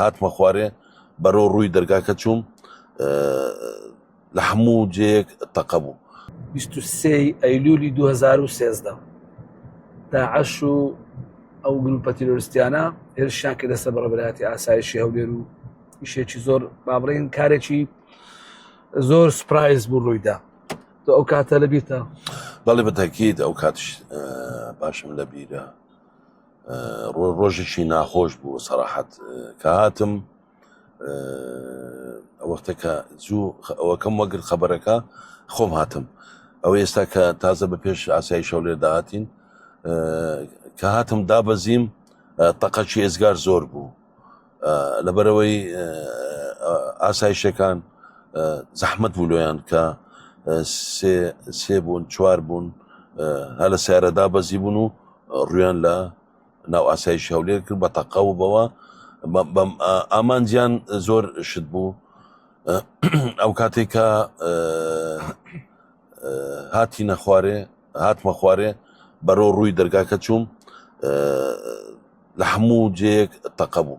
هاتمە خوارێ بەرەو ڕووی دەرگاکە چووم لە هەموو جێیەک تەقە بوو. 23 ئەیلولی 2013 داعش و ئەو گروپە تیرۆریستیانە هێرشیان کردە سەر بەڕێوەبەرایەتی ئاسایشی هەولێر و ئیشێکی زۆر با بڵێن کارێکی زۆر سپرایز بوو ڕوویدا. تۆ ئەو کاتە لەبیرتە؟ بەڵێ بەتاکید ئەو کاتش باشم لە بیرە، ڕۆژێکی ناخۆش بوو سەراحەت کە هاتم وەختە کە زوو ئەوەکەم وەگر خەبەرەکە خۆم هاتم. ئەو ئێستا کە تازە بە پێش ئاسایشی هەولێر داهاتین کە هاتم دابەزیم تەقەچی ئێزگار زۆر بوو لەبەرەوەی ئاسایشەکان زەحمەت بوو لۆیان کە سێ بوون چوار بوون هە لە سیارە دابەزی بوون و ڕویان لە ناو ئاسایشی هەولێر کرد بە تەقە و بەوە ئامانجیان زۆر شت بوو. ئەو کاتێکە هاتمە خوارێ بەرەو ڕووی دەرگاکە چووم لە هەموو جێیەک تەقە بوو.